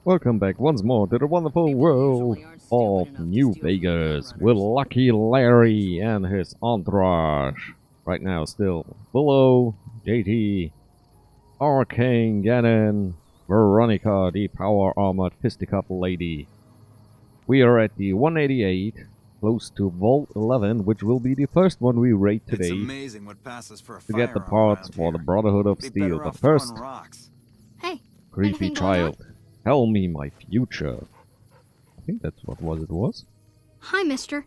Welcome back once more to the wonderful world of New Vegas with Lucky Larry and his entourage. Right now still Willow, JT, Arcane Ganon, Veronica, the power armored fisticuff lady. We are at the 188, close to Vault 11, which will be the first one we raid today. It's amazing what passes for a to get the firearm parts around for the here. Brotherhood of Be Steel. better But off first, throwing rocks. Hey, creepy anything going on? child, tell me my future. I think that's what it was. Hi, mister.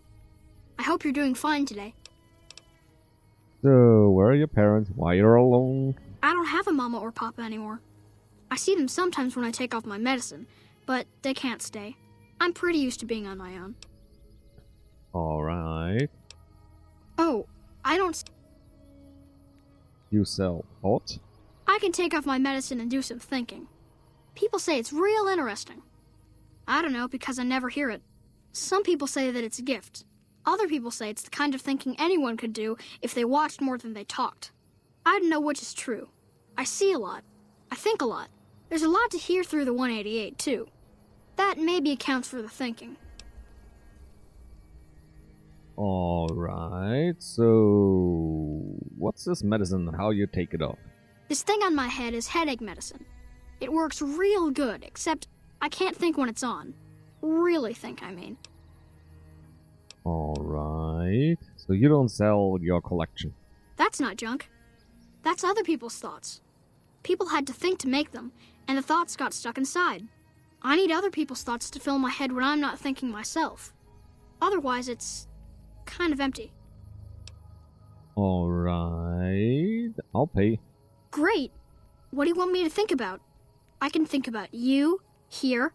I hope you're doing fine today. So, where are your parents? Why you're alone? I don't have a mama or papa anymore. I see them sometimes when I take off my medicine, but they can't stay. I'm pretty used to being on my own. Alright. Oh, I don't... You sell what? I can take off my medicine and do some thinking. People say it's real interesting. I don't know, because I never hear it. Some people say that it's a gift. Other people say it's the kind of thinking anyone could do if they watched more than they talked. I don't know which is true. I see a lot. I think a lot. There's a lot to hear through the 188, too. That maybe accounts for the thinking. Alright, so... what's this medicine and how you take it off? This thing on my head is headache medicine. It works real good, except I can't think when it's on. Really think, I mean. Alright, so you don't sell your collection. That's not junk. That's other people's thoughts. People had to think to make them, and the thoughts got stuck inside. I need other people's thoughts to fill my head when I'm not thinking myself. Otherwise, it's kind of empty. Alright, I'll pay. Great! What do you want me to think about? I can think about you, here,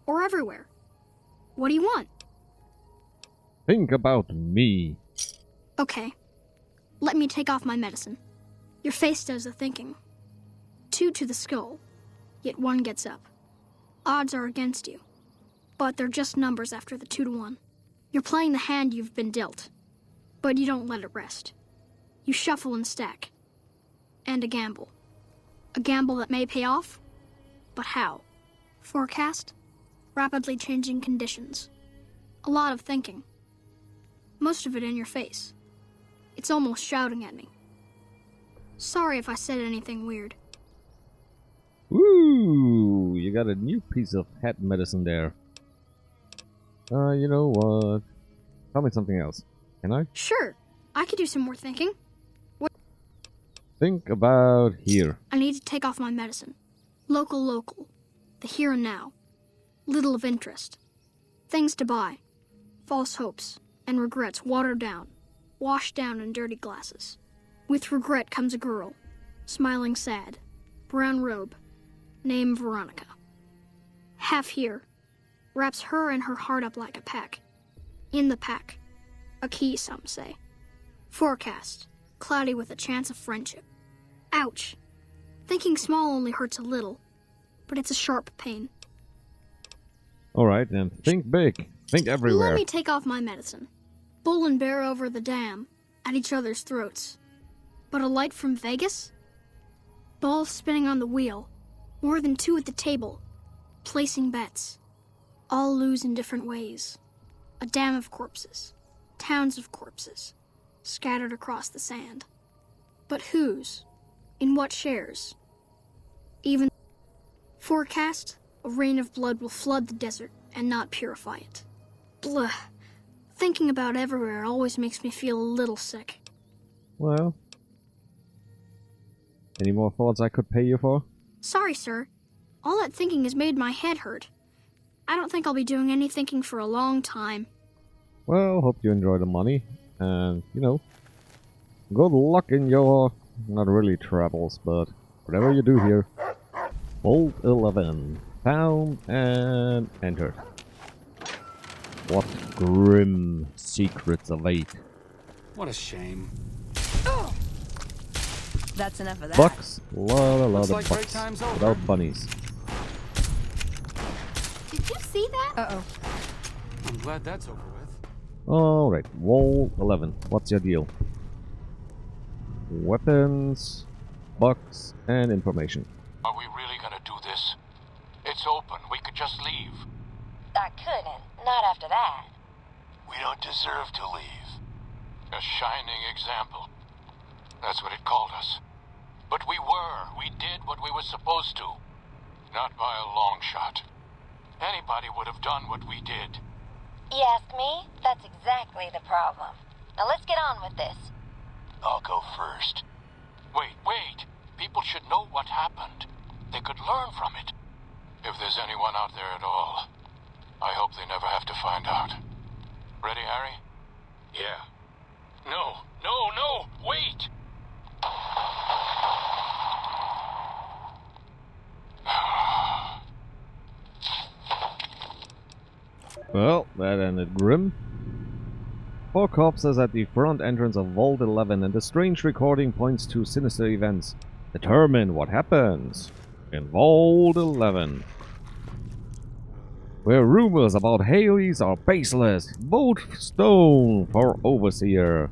or everywhere. What do you want? Think about me. Okay. Let me take off my medicine. Your face does the thinking. 2 to the skull, yet 1 gets up. Odds are against you, but they're just numbers after the 2 to 1. You're playing the hand you've been dealt, but you don't let it rest. You shuffle and stack. And a gamble. A gamble that may pay off, but how? Forecast? Rapidly changing conditions. A lot of thinking. Most of it in your face. It's almost shouting at me. Sorry if I said anything weird. Ooh, you got a new piece of head medicine there. You know what? Tell me something else. Can I? Sure, I could do some more thinking. Think about here. I need to take off my medicine. Local. The here and now. Little of interest. Things to buy. False hopes and regrets watered down, washed down in dirty glasses. With regret comes a girl, smiling sad, brown robe, name Veronica. Half here, wraps her and her heart up like a pack. In the pack, a key, some say. Forecast, cloudy with a chance of friendship. Ouch. Thinking small only hurts a little, but it's a sharp pain. Alright, then think big. Think everywhere. Let me take off my medicine. Bull and bear over the dam, at each other's throats. But a light from Vegas? Balls spinning on the wheel, more than 2 at the table, placing bets. All lose in different ways. A dam of corpses, towns of corpses, scattered across the sand. But whose? In what shares? Even forecast, a rain of blood will flood the desert and not purify it. Blah. Thinking about everywhere always makes me feel a little sick. Well, any more thoughts I could pay you for? Sorry, sir. All that thinking has made my head hurt. I don't think I'll be doing any thinking for a long time. Well, hope you enjoy the money. And, you know, good luck in your, not really travels, but whatever you do here. Vault 11. Found and entered. What grim secrets await. What a shame. That's enough of that. Bucks, a lot of like break bucks. time's over. Without bunnies. Did you see that? Uh-oh. I'm glad that's over with. Alright, Vault 11. What's your deal? Weapons, bucks, and information. Are we really gonna do this? It's open. we could just leave. I couldn't. Not after that. We don't deserve to leave. A shining example. That's what it called us. But we were. We did what we were supposed to. Not by a long shot. Anybody would have done what we did. You ask me? That's exactly the problem. Now let's get on with this. I'll go first. Wait. People should know what happened. They could learn from it. If there's anyone out there at all, I hope they never have to find out. Ready, Harry? Yeah. No, wait! Well, that ended grim. 4 corpses at the front entrance of Vault 11, and the strange recording points to sinister events. Determine what happens in Vault 11. Where rumors about Haleys are baseless, vote Stone for Overseer.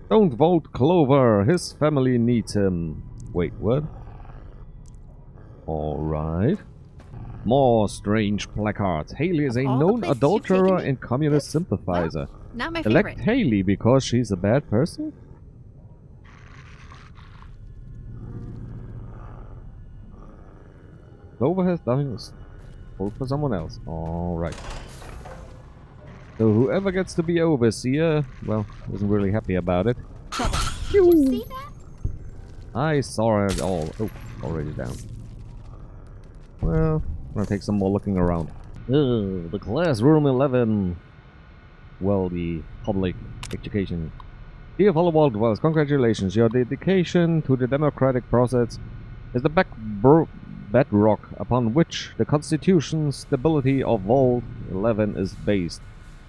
Don't vote Clover, his family needs him. Wait, what? Alright. More strange placards. Haley is a known adulterer and communist sympathizer. Not my Elect favorite. Haley because she's a bad person? Clover has done vote for someone else. Alright. So whoever gets to be Overseer, well, isn't really happy about it. Did you see that? I saw it all. Oh, already down. Well, I'm gonna take some more looking around. Ugh, the classroom 11. Well, the public education. Dear fellow world dwellers, congratulations. Your dedication to the democratic process is the bedrock upon which the constitution's stability of Vault 11 is based.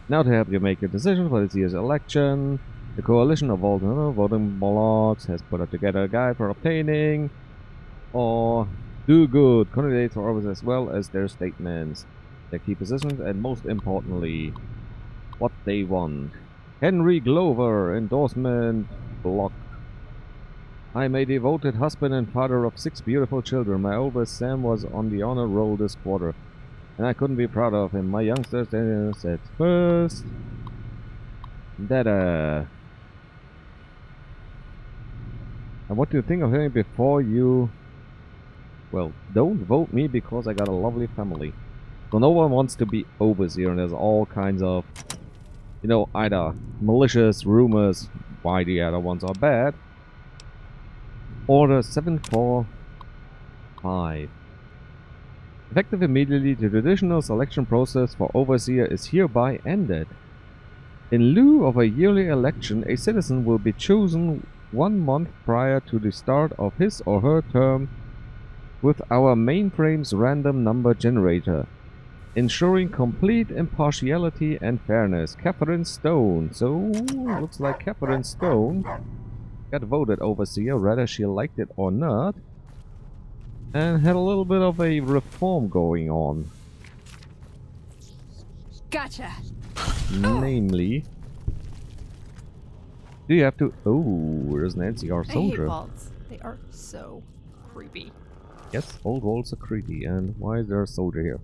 Now to help you make a decision for this year's election, the coalition of Vault voting blocks has put up together a guide for obtaining or do good candidates for office as well as their statements, their key positions, and most importantly, what they want. Henry Glover, endorsement block. I am a devoted husband and father of 6 beautiful children. My oldest Sam was on the honor roll this quarter, and I couldn't be proud of him. My youngster said first. Dada. And what do you think of him before you... Well, don't vote me because I got a lovely family. So no one wants to be Overseer, and there's all kinds of, you know, either malicious rumors why the other ones are bad. Order 745. Effective immediately, the traditional selection process for Overseer is hereby ended. In lieu of a yearly election, a citizen will be chosen 1 month prior to the start of his or her term with our mainframe's random number generator, ensuring complete impartiality and fairness. Catherine Stone. So, looks like Catherine Stone got voted Overseer, whether she liked it or not, and had a little bit of a reform going on. Gotcha. Namely, do you have to... Oh, there's Nancy, our I hate soldier. vaults. They are so creepy. Yes, old vaults are creepy, and why is there a soldier here?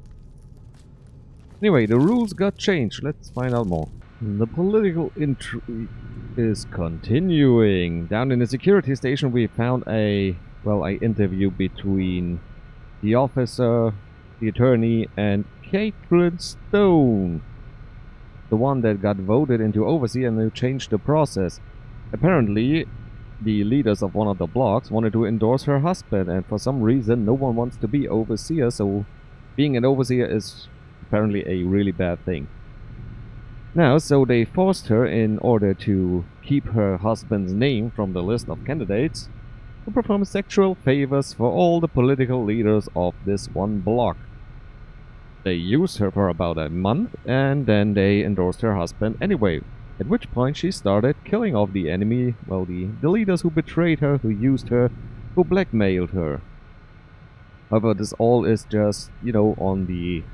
Anyway, the rules got changed. Let's find out more. The political intrigue is continuing. Down in the security station, we found a interview between the officer, the attorney, and Caitlin Stone, the one that got voted into Overseer and who changed the process. Apparently, the leaders of one of the blocks wanted to endorse her husband, and for some reason, no one wants to be Overseer, so being an Overseer is apparently a really bad thing. Now, so they forced her, in order to keep her husband's name from the list of candidates, to perform sexual favors for all the political leaders of this one block. They used her for about a month, and then they endorsed her husband anyway, at which point she started killing off the enemy, well, the leaders who betrayed her, who used her, who blackmailed her. However, this all is just, you know, on the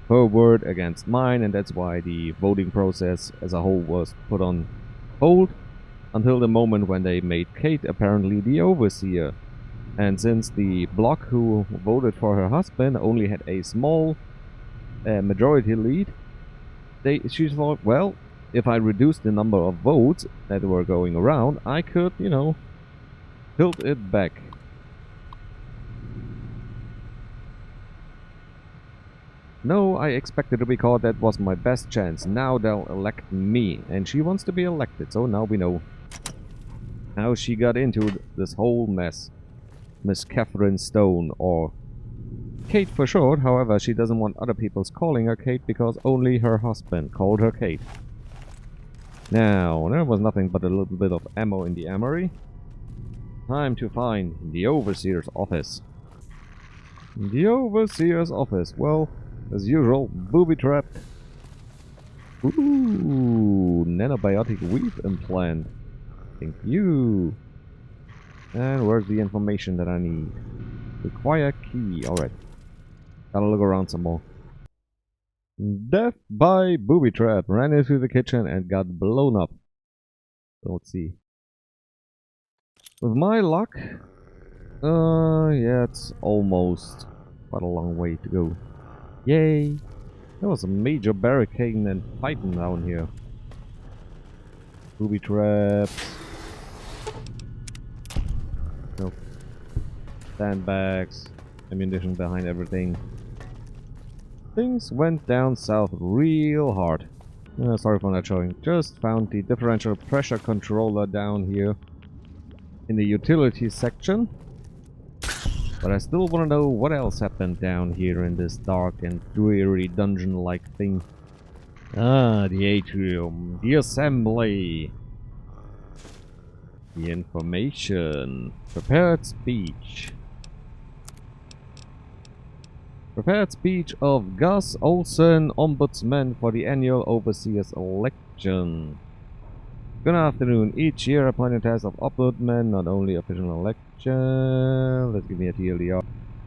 her word against mine, and that's why the voting process as a whole was put on hold until the moment when they made Kate apparently the Overseer. And since the block who voted for her husband only had a small majority lead. She thought, well, if I reduce the number of votes that were going around, I could, you know, tilt it back. No, I expected to be caught. That was my best chance. Now they'll elect me. And she wants to be elected, so now we know how she got into this whole mess. Miss Catherine Stone, or Kate for short. However, she doesn't want other people's calling her Kate because only her husband called her Kate. Now, there was nothing but a little bit of ammo in the armory. Time to find the Overseer's office. The Overseer's office. Well, as usual, booby-trapped. Ooh, nanobiotic weave implant. Thank you. And where's the information that I need? Require key. Alright. Gotta look around some more. Death by booby trap. Ran into the kitchen and got blown up. So let's see. With my luck, yeah, it's almost quite a long way to go. Yay! There was a major barricading and fighting down here. Booby traps. Nope. Sandbags. Ammunition behind everything. Things went down south real hard. Sorry for not showing. Just found the differential pressure controller down here in the utilities section. But I still want to know what else happened down here in this dark and dreary dungeon-like thing. Ah, the atrium, the assembly, the information, prepared speech. Prepared speech of Gus Olsen, Ombudsman for the annual Overseers election. Good afternoon. Each year, appointed task of Ombudsman, not only official election. Let's give me a TLDR.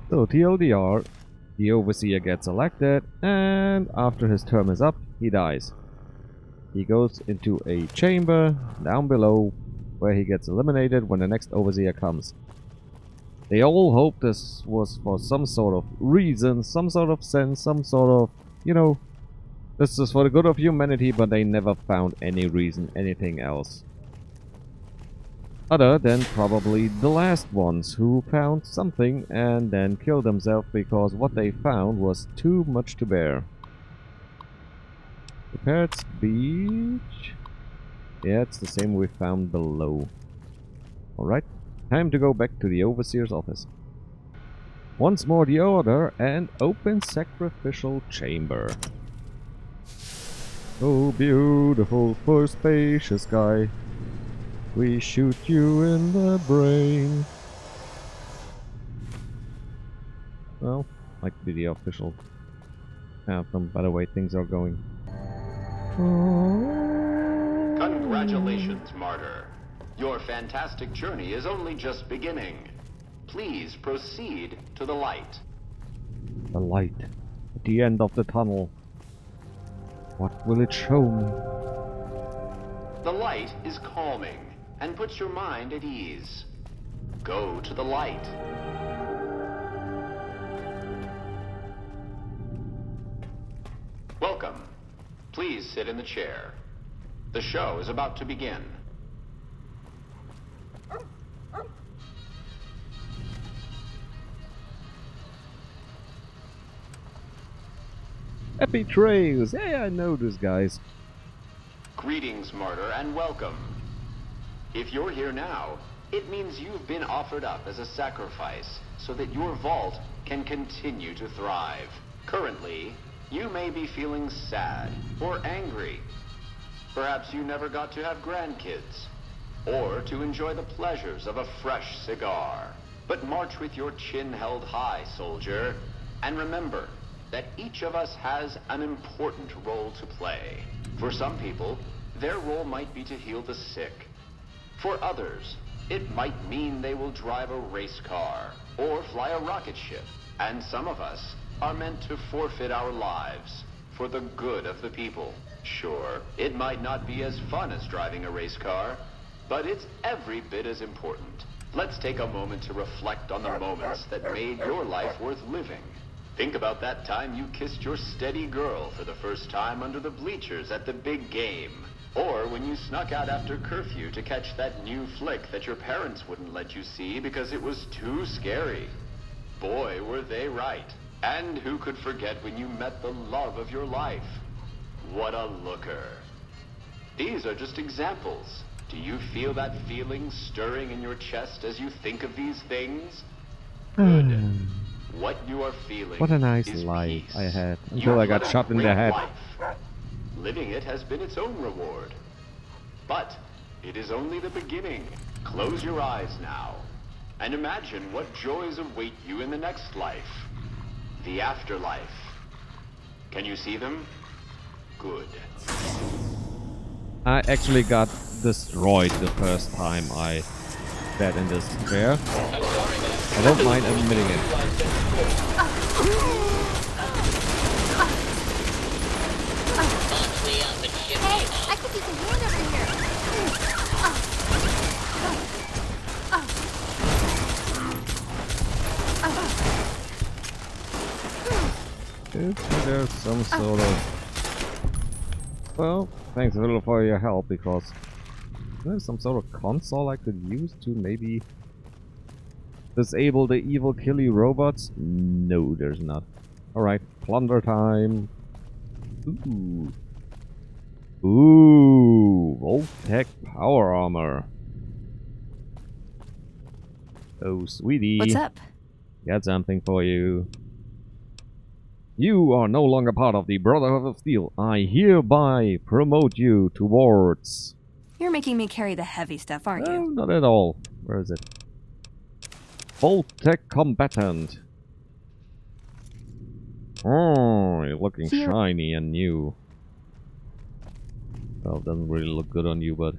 So, TLDR, the Overseer gets elected, and after his term is up, he dies. He goes into a chamber down below, where he gets eliminated when the next Overseer comes. They all hope this was for some sort of reason, some sort of sense, some sort of, you know, this is for the good of humanity, but they never found any reason, anything else. Other than probably the last ones who found something and then killed themselves because what they found was too much to bear. Prepared speech. Yeah, it's the same we found below. Alright, time to go back to the Overseer's office. Once more the order and open sacrificial chamber. Oh, beautiful for spacious sky. We shoot you in the brain. Well, might be the official anthem by the way things are going. Congratulations, Martyr. Your fantastic journey is only just beginning. Please proceed to the light. The light at the end of the tunnel. What will it show me? The light is calming and puts your mind at ease. Go to the light. Welcome. Please sit in the chair. The show is about to begin. Happy trails! Hey, I know these guys. Greetings, Martyr, and welcome. If you're here now, it means you've been offered up as a sacrifice so that your vault can continue to thrive. Currently, you may be feeling sad or angry. Perhaps you never got to have grandkids, or to enjoy the pleasures of a fresh cigar. But march with your chin held high, soldier, and remember that each of us has an important role to play. For some people, their role might be to heal the sick. For others, it might mean they will drive a race car or fly a rocket ship. And some of us are meant to forfeit our lives for the good of the people. Sure, it might not be as fun as driving a race car, but it's every bit as important. Let's take a moment to reflect on the moments that made your life worth living. Think about that time you kissed your steady girl for the first time under the bleachers at the big game. Or when you snuck out after curfew to catch that new flick that your parents wouldn't let you see because it was too scary. Boy, were they right. And who could forget when you met the love of your life? What a looker. These are just examples. Do you feel that feeling stirring in your chest as you think of these things? Good. What you are feeling What a nice is life peace. I had You've until I got led a shot in the great head. life. Living it has been its own reward. But it is only the beginning. Close your eyes now and imagine what joys await you in the next life. The afterlife. Can you see them? Good. I actually got destroyed the first time I bet in this fair. I don't mind admitting it. Hey, I could use a hand over here. There's some sort of... Well, thanks a little for your help, because there's some sort of console I could use to maybe disable the evil killy robots? No, there's not. Alright, plunder time. Ooh. Ooh, Voltec power armor. Oh, sweetie. What's up? Got something for you. You are no longer part of the Brotherhood of Steel. I hereby promote you towards... You're making me carry the heavy stuff, aren't No, you? not at all. Where is it? Voltec Combatant. Oh, you're looking Here. shiny and new. Well, it doesn't really look good on you, but...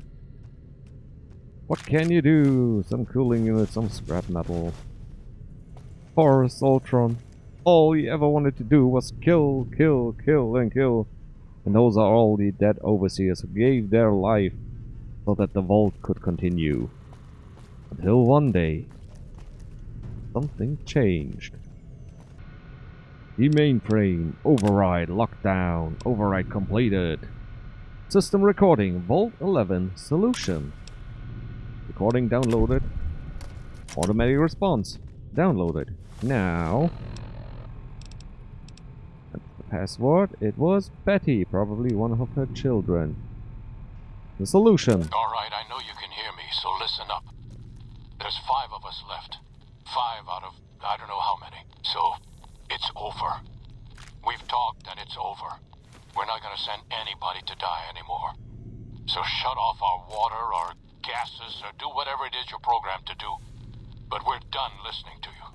What can you do? Some cooling unit, some scrap metal. Forest Ultron. All you ever wanted to do was kill, kill, kill, and kill. And those are all the dead overseers who gave their life so that the vault could continue. Until one day, something changed. The mainframe, override, lockdown, override completed. System recording, Vault 11 solution. Recording downloaded. Automatic response, downloaded. Now, that's the password. It was Betty, probably one of her children. The solution. Alright, I know you can hear me, so listen up. There's 5 of us left. 5 out of I don't know how many. So, it's over. We've talked and it's over. We're not gonna send anybody to die anymore. So shut off our water, our gases, or do whatever it is you're programmed to do. But we're done listening to you.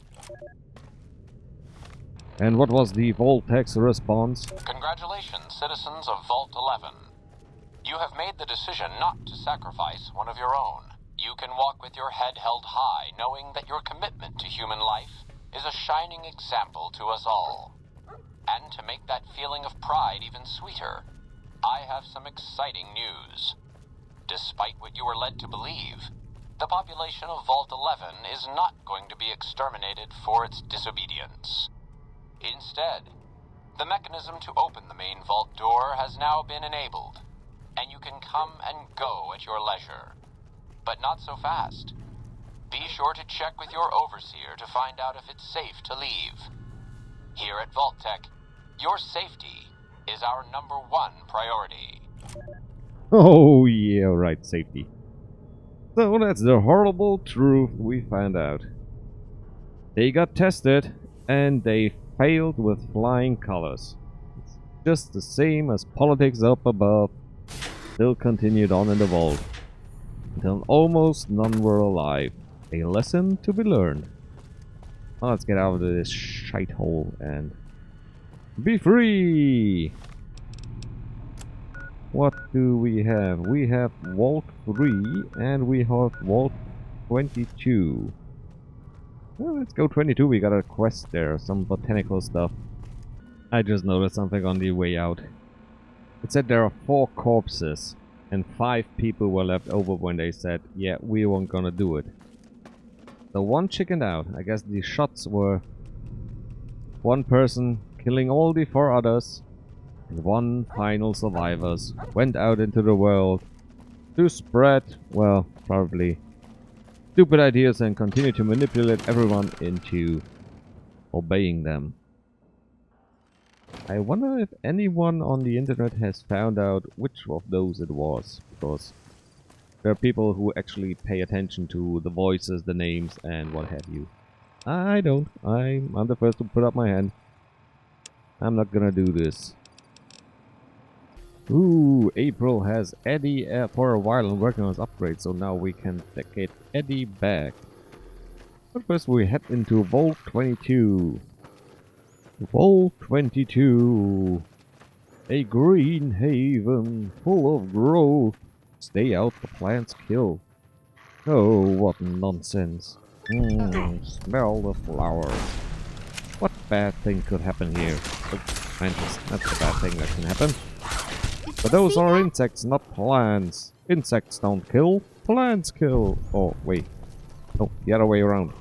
And what was the Voltec's response? Congratulations, citizens of Vault 11. You have made the decision not to sacrifice one of your own. You can walk with your head held high, knowing that your commitment to human life is a shining example to us all. And to make that feeling of pride even sweeter, I have some exciting news. Despite what you were led to believe, the population of Vault 11 is not going to be exterminated for its disobedience. Instead, the mechanism to open the main vault door has now been enabled, and you can come and go at your leisure. But not so fast. Be sure to check with your overseer to find out if it's safe to leave. Here at Vault-Tec, your safety is our #1 priority. Oh yeah, right, safety. So that's the horrible truth we found out. They got tested, and they failed with flying colors. It's just the same as politics up above still continued on in the vault. Until almost none were alive. A lesson to be learned. Now let's get out of this shithole and be free! What do we have? We have Vault 3 and we have Vault 22. Well, let's go 22. We got a quest there, some botanical stuff. I just noticed something on the way out. It said there are 4 corpses and 5 people were left over when they said, yeah, we weren't gonna do it. So one chickened out. I guess the shots were one person killing all the 4 others, and one final survivors went out into the world to spread, well, probably stupid ideas and continue to manipulate everyone into obeying them. I wonder if anyone on the internet has found out which of those it was, because there are people who actually pay attention to the voices, the names, and what have you. I don't. I'm the first to put up my hand. I'm not gonna do this. Ooh, April has Eddie for a while and working on his upgrade, so now we can get Eddie back. But first we head into Vault 22. Vault 22. A green haven full of growth. Stay out, the plants kill. Oh, what nonsense. Smell the flowers. What bad thing could happen here? Oh, mantis, that's the bad thing that can happen. But those are insects, not plants. Insects don't kill, plants kill. Oh, wait. Oh, the other way around.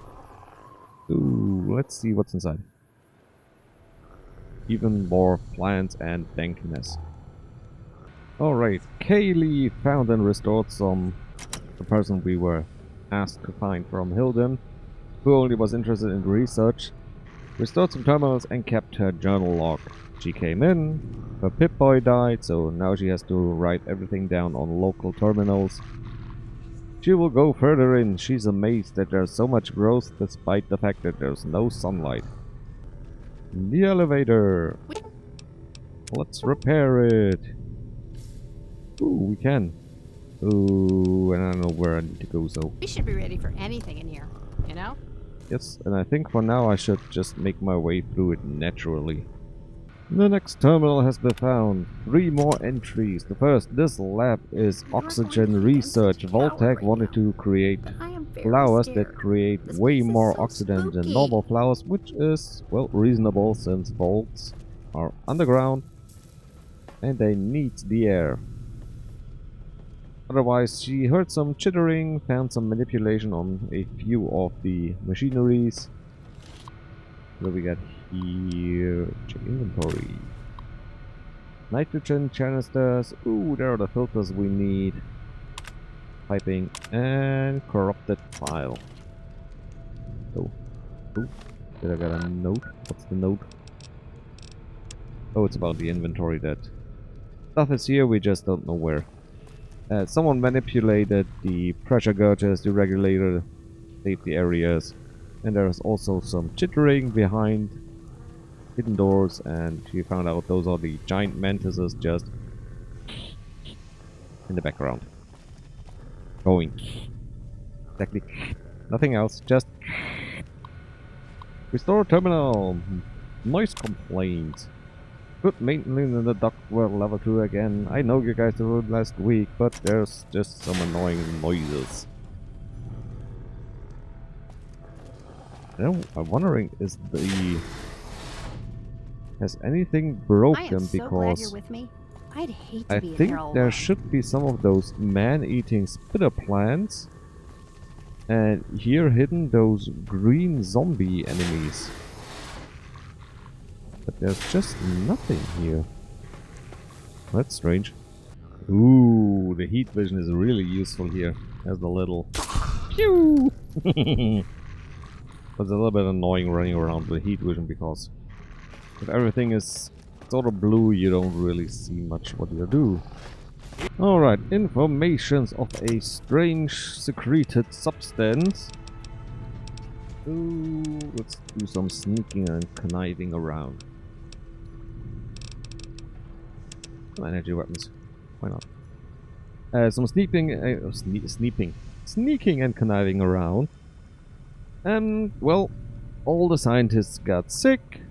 Ooh, let's see what's inside. Even more plants and dankness. Alright, Kaylee found and restored the person we were asked to find from Hilden, who only was interested in research, restored some terminals and kept her journal log. She came in, her Pip-Boy died, so now she has to write everything down on local terminals. She will go further in. She's amazed that there's so much growth despite the fact that there's no sunlight. The elevator! Let's repair it! Ooh, we can. Ooh, and I don't know where I need to go, so... We should be ready for anything in here, you know? Yes, and I think for now I should just make my way through it naturally. The next terminal has been found. 3 more entries. The first, this lab is oxygen research. Voltec wanted to create flowers that create way more oxygen than normal flowers, which is, well, reasonable since vaults are underground and they need the air. Otherwise, she heard some chittering, found some manipulation on a few of the machineries. What do we got here? Check inventory. Nitrogen canisters. Ooh, there are the filters we need. Piping and corrupted file. Oh. Ooh. Did I get a note? What's the note? Oh, it's about the inventory that stuff is here, we just don't know where. Someone manipulated the pressure gauges, the regulator, safety areas, and there's also some chittering behind hidden doors, and you found out those are the giant mantises just in the background. Going. Exactly. Nothing else, just restore terminal. Noise complaints. Good maintenance in the ductwork level 2 again. I know you guys did it last week, but there's just some annoying noises. Now, I'm wondering, has anything broken? I am so because glad you're with me. I'd hate to I be in think here all there alone. should be some of those man-eating spitter plants, and here hidden those green zombie enemies. But there's just nothing here. That's strange. Ooh, the heat vision is really useful here. There's the little pew. But it's a little bit annoying running around with heat vision because if everything is sort of blue, you don't really see much what you do. Alright, informations of a strange secreted substance. Ooh, let's do some sneaking and conniving around. Energy weapons. Why not? Some sneaking and conniving around. And, well, all the scientists got sick.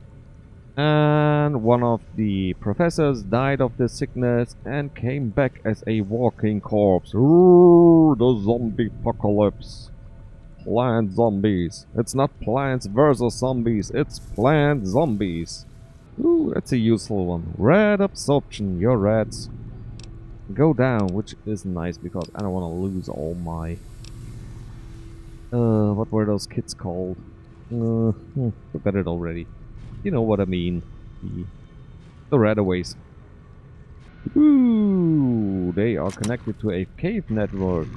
And one of the professors died of the sickness and came back as a walking corpse. Ooh, the zombie apocalypse. Plant zombies. It's not plants versus zombies, it's plant zombies. Ooh, that's a useful one. Red absorption, your rats go down, which is nice because I don't want to lose all my... what were those kits called? Forgot it already. You know what I mean. The radaways. Ooh, they are connected to a cave network.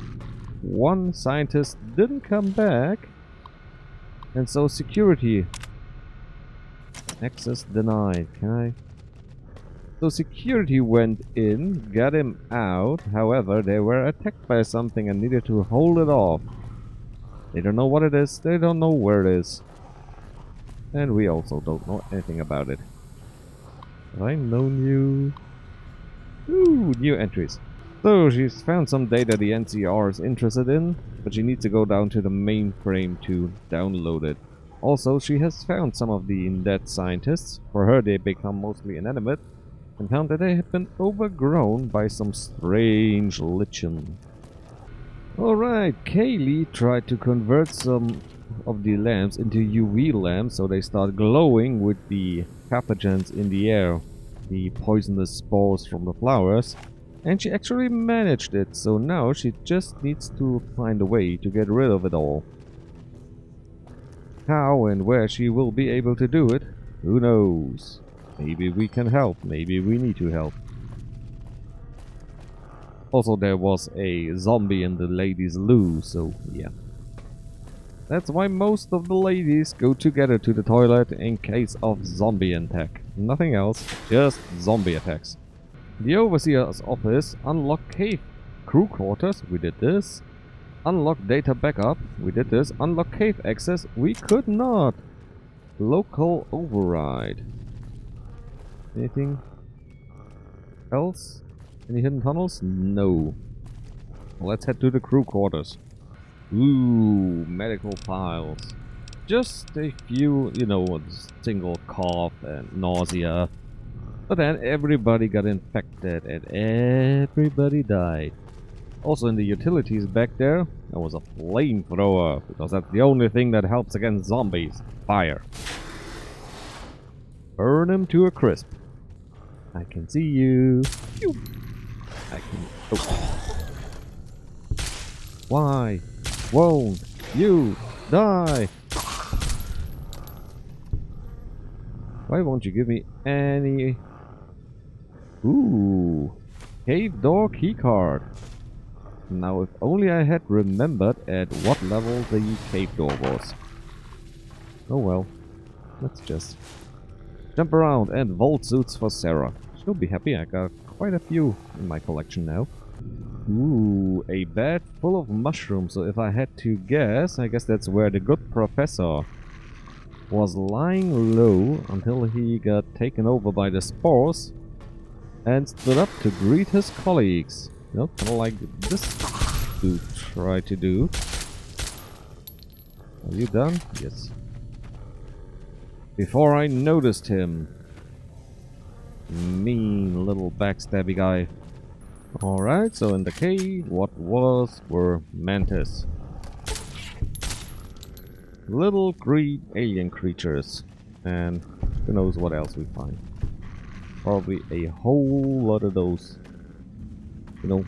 One scientist didn't come back. And so security. Access denied. Can I? So security went in, got him out. However, they were attacked by something and needed to hold it off. They don't know what it is. They don't know where it is. And we also don't know anything about it. Have I known you? Ooh, new entries. So she's found some data the NCR is interested in, but she needs to go down to the mainframe to download it. Also, she has found some of the dead scientists. For her, they become mostly inanimate, and found that they have been overgrown by some strange lichen. Alright, Kaylee tried to convert some of the lamps into UV lamps so they start glowing with the pathogens in the air, the poisonous spores from the flowers, and she actually managed it, so now she just needs to find a way to get rid of it all. How and where she will be able to do it, who knows? Maybe we can help, maybe we need to help. Also, there was a zombie in the ladies' loo, so yeah. That's why most of the ladies go together to the toilet in case of zombie attack. Nothing else, just zombie attacks. The Overseer's office, unlock cave crew quarters, we did this. Unlock data backup, we did this. Unlock cave access, we could not. Local override. Anything else? Any hidden tunnels? No. Well, let's head to the crew quarters. Ooh, medical files. Just a few, you know, single cough and nausea. But then everybody got infected and everybody died. Also in the utilities back there was a flamethrower, because that's the only thing that helps against zombies. Fire. Burn them to a crisp. I can see you. I can... Oh. Why won't you die? Why won't you give me any... Ooh. Cave door keycard. Now if only I had remembered at what level the cave door was. Oh well. Let's just jump around and vault suits for Sarah. She'll be happy, I got quite a few in my collection now. Ooh, a bed full of mushrooms. So if I had to guess, I guess that's where the good professor was lying low until he got taken over by the spores and stood up to greet his colleagues. You know, kind of like this dude tried to do. Are you done? Yes. Before I noticed him. Mean little backstabby guy. Alright, so in the cave, what were mantis. Little green alien creatures. And who knows what else we find. Probably a whole lot of those, you know,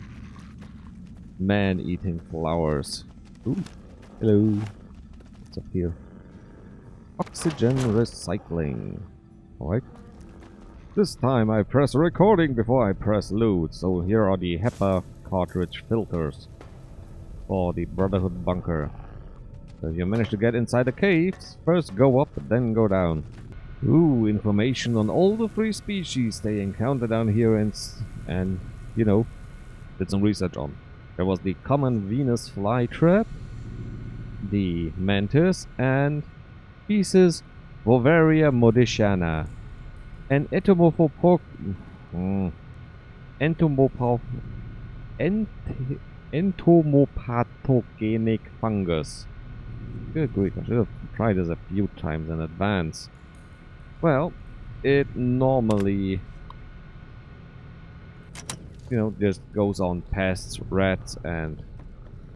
man-eating flowers. Ooh, hello. What's up here? Oxygen recycling. Alright. This time I press recording before I press load. So here are the HEPA cartridge filters for the Brotherhood bunker. So if you manage to get inside the caves, first go up, then go down. Ooh, information on all the 3 species they encounter down here and you know, did some research on. There was the common Venus flytrap, the mantis, and species Bovaria modiciana, and entomopathogenic fungus. Good grief, I should have tried this a few times in advance. Well, it normally, you know, just goes on pests, rats, and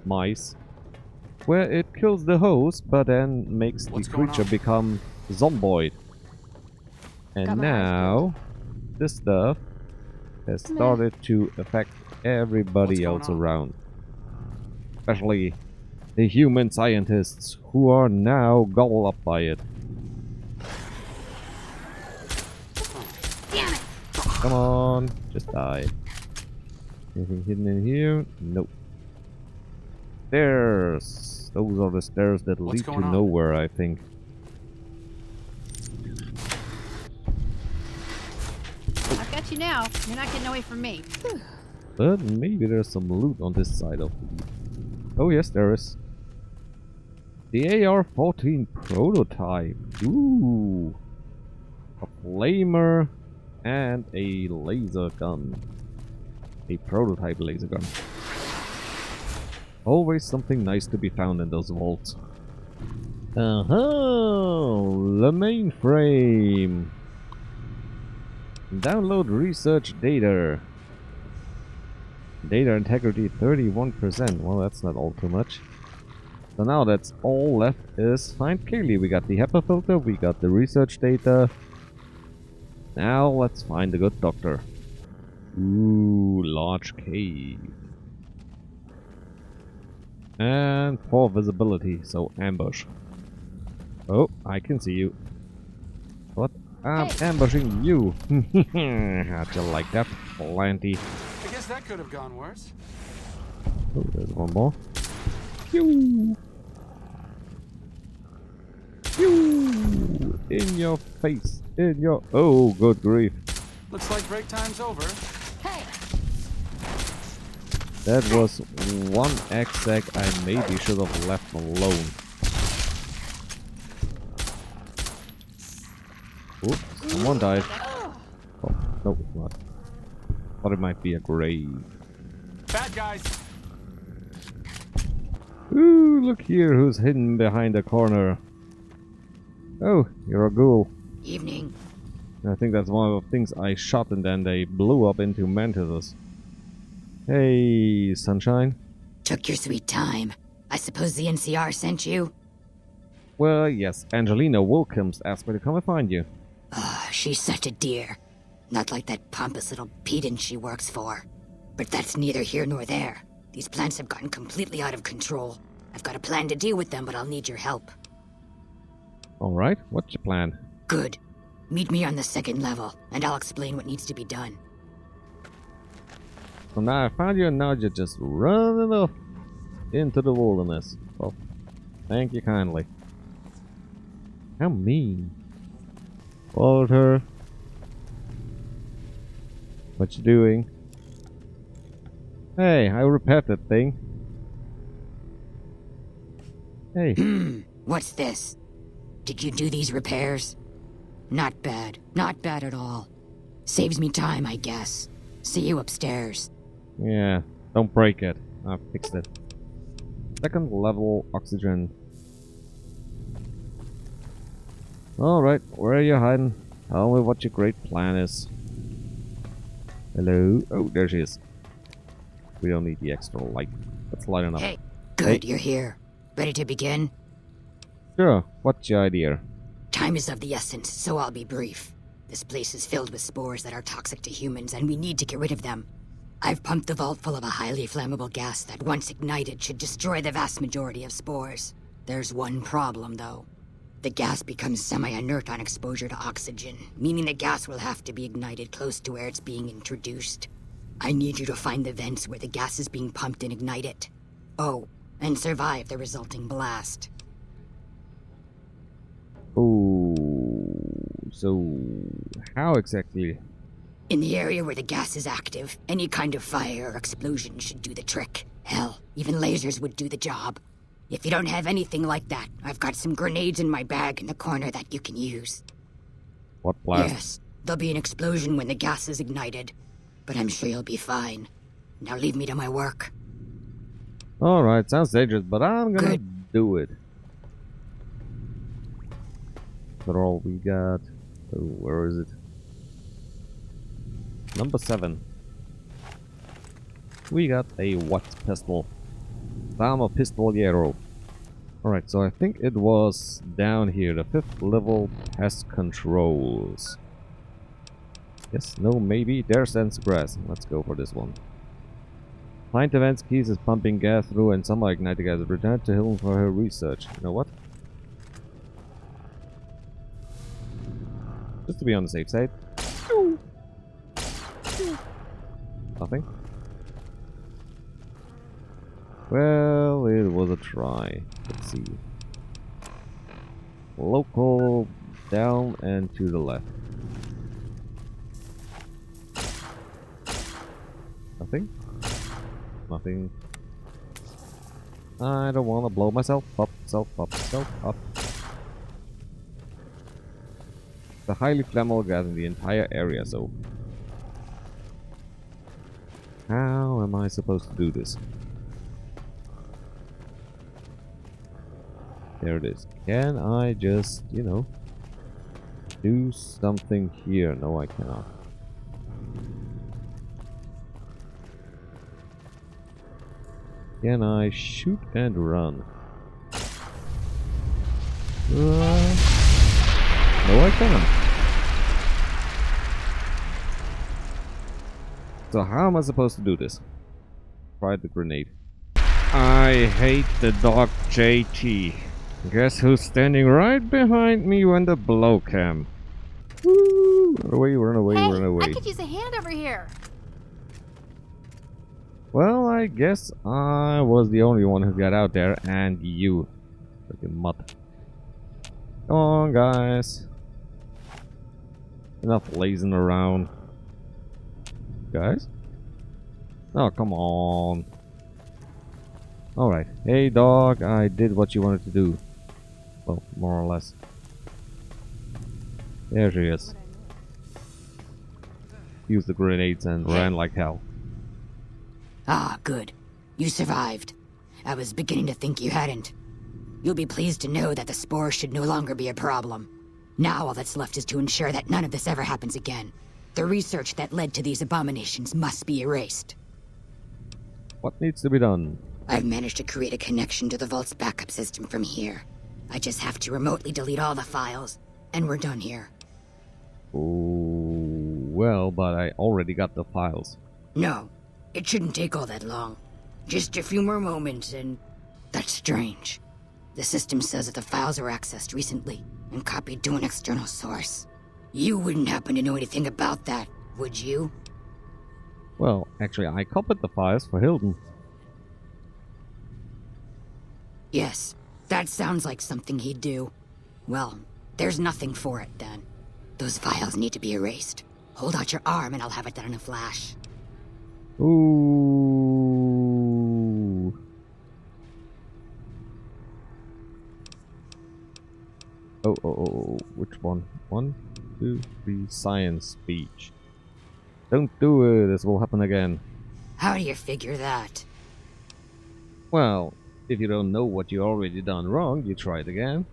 mice, where it kills the host, but then makes the creature become zomboid. And now, this stuff has started to affect everybody else around. Especially the human scientists, who are now gobbled up by it. Come on, just die. Anything hidden in here? Nope. Stairs. Those are the stairs that What's lead to going on? nowhere, I think. I've got you now. You're not getting away from me. But maybe there's some loot on this side of the... Oh yes, there is. The AR-14 prototype. Ooh. A flamer and a laser gun. A prototype laser gun. Always something nice to be found in those vaults. The mainframe. Download research data. Data integrity 31%. Well, that's not all too much. So now that's all left is find clearly. We got the HEPA filter, we got the research data. Now let's find the good doctor. Ooh, large cave. And poor visibility, so ambush. Oh, I can see you. What? I'm ambushing you. How'd you like that? Plenty. I guess that could have gone worse. Oh, there's one more. Pew! Pew! In your face. In your... Oh, good grief. Looks like break time's over. That was one exec I maybe should have left alone. Oops, someone died. Oh, no, it's not. Thought it might be a grave. Bad guys. Ooh, look here who's hidden behind the corner. Oh, you're a ghoul. Evening. I think that's one of the things I shot and then they blew up into mantises. Hey, Sunshine. Took your sweet time. I suppose the NCR sent you? Well, yes, Angelina Wilkins asked me to come and find you. She's such a dear. Not like that pompous little pedant she works for. But that's neither here nor there. These plants have gotten completely out of control. I've got a plan to deal with them, but I'll need your help. Alright, what's your plan? Good. Meet me on the 2nd level, and I'll explain what needs to be done. So now I found you and now you're just running off into the wilderness. Well, thank you kindly. How mean. Followed her. What you doing? Hey, I repaired that thing. Hey. What's this? Did you do these repairs? Not bad. Not bad at all. Saves me time, I guess. See you upstairs. Yeah, don't break it. I fixed it. 2nd level oxygen. Alright, where are you hiding? Tell me what your great plan is. Hello? Oh, there she is. We don't need the extra light. Let's light it up. Hey, good, you're here. Ready to begin? Sure, what's your idea? Time is of the essence, so I'll be brief. This place is filled with spores that are toxic to humans, and we need to get rid of them. I've pumped the vault full of a highly flammable gas that, once ignited, should destroy the vast majority of spores. There's one problem, though. The gas becomes semi-inert on exposure to oxygen, meaning the gas will have to be ignited close to where it's being introduced. I need you to find the vents where the gas is being pumped and ignite it. Oh, and survive the resulting blast. Oh, so how exactly? In the area where the gas is active, any kind of fire or explosion should do the trick. Hell, even lasers would do the job. If you don't have anything like that, I've got some grenades in my bag in the corner that you can use. What blast? Yes, there'll be an explosion when the gas is ignited. But I'm sure you'll be fine. Now leave me to my work. Alright, sounds dangerous, but I'm gonna do it. That's all we got. Oh, where is it? Number 7. We got a what pistol? Dama Pistoliero. Alright, so I think it was down here, the 5th level pest controls. Yes, no, maybe. There's grass. Let's go for this one. Find the vents keys is pumping gas through and somehow ignite the gas. Return to Hill for her research. You know what? Just to be on the safe side. Nothing? Well, it was a try. Let's see. Local down and to the left. Nothing? Nothing. I don't want to blow myself up. The highly flammable gas in the entire area, so how am I supposed to do this? There it is. Can I just, you know, do something here? No, I cannot. Can I shoot and run? No, I can't. So how am I supposed to do this? Try the grenade. I hate the dog JT. Guess who's standing right behind me when the blow came? Woo! Run away, run away, Hey, run away. I could use a hand over here. Well, I guess I was the only one who got out there, and you. Freaking mutt. Come on, guys. Enough lazing around. Guys? Oh, come on. Alright. Hey, dog, I did what you wanted to do. Well, more or less. There she is. Used the grenades and ran like hell. Ah, good. You survived. I was beginning to think you hadn't. You'll be pleased to know that the spore should no longer be a problem. Now all that's left is to ensure that none of this ever happens again. The research that led to these abominations must be erased. What needs to be done? I've managed to create a connection to the Vault's backup system from here. I just have to remotely delete all the files, and we're done here. Oh, well, but I already got the files. No, it shouldn't take all that long. Just a few more moments, and that's strange. The system says that the files were accessed recently and copied to an external source. You wouldn't happen to know anything about that, would you? Well, actually, I copied the files for Hilton. Yes, that sounds like something he'd do. Well, there's nothing for it then. Those files need to be erased. Hold out your arm and I'll have it done in a flash. Ooh. Oh, which one? 1, 2, 3, science speech. Don't do it, this will happen again. How do you figure that? Well, if you don't know what you already done wrong, you try it again.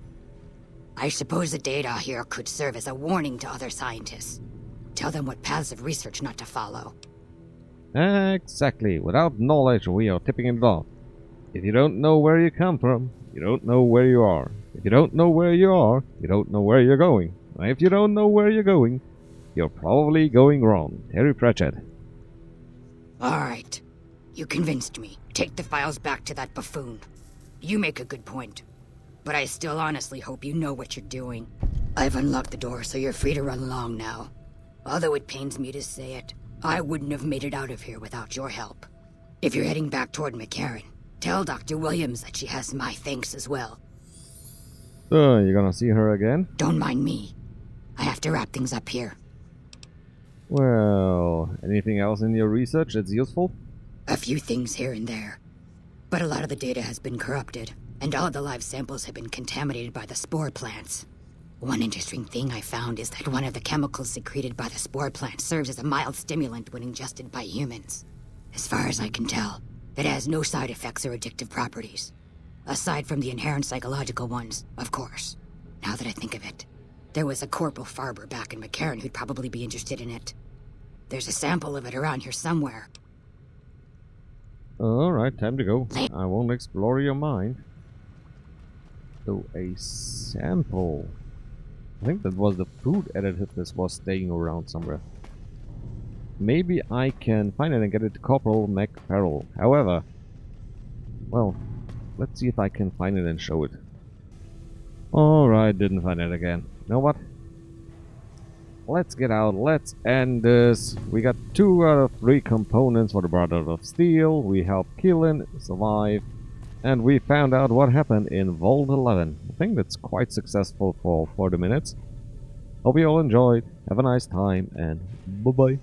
I suppose the data here could serve as a warning to other scientists. Tell them what paths of research not to follow. Exactly. Without knowledge, we are tipping it off. If you don't know where you come from, you don't know where you are. If you don't know where you are, you don't know where you're going. And if you don't know where you're going, you're probably going wrong. Terry Pratchett. Alright. You convinced me. Take the files back to that buffoon. You make a good point. But I still honestly hope you know what you're doing. I've unlocked the door, so you're free to run along now. Although it pains me to say it, I wouldn't have made it out of here without your help. If you're heading back toward McCarran, tell Dr. Williams that she has my thanks as well. So, you gonna see her again? Don't mind me. I have to wrap things up here. Well, anything else in your research that's useful? A few things here and there. But a lot of the data has been corrupted, and all of the live samples have been contaminated by the spore plants. One interesting thing I found is that one of the chemicals secreted by the spore plant serves as a mild stimulant when ingested by humans. As far as I can tell, it has no side effects or addictive properties. Aside from the inherent psychological ones, of course. Now that I think of it, there was a Corporal Farber back in McCarran who'd probably be interested in it. There's a sample of it around here somewhere. Alright, time to go. I won't explore your mind. So, a sample. I think that was the food additive that was staying around somewhere. Maybe I can find it and get it to Corporal McFarrell. However, well, let's see if I can find it and show it. Alright, didn't find it again. You know what? let's get out. Let's end this. We got 2 out of 3 components for the Brotherhood of Steel. We helped Keelan survive. And we found out what happened in Vault 11. I think that's quite successful for 40 minutes. Hope you all enjoyed. Have a nice time and bye-bye.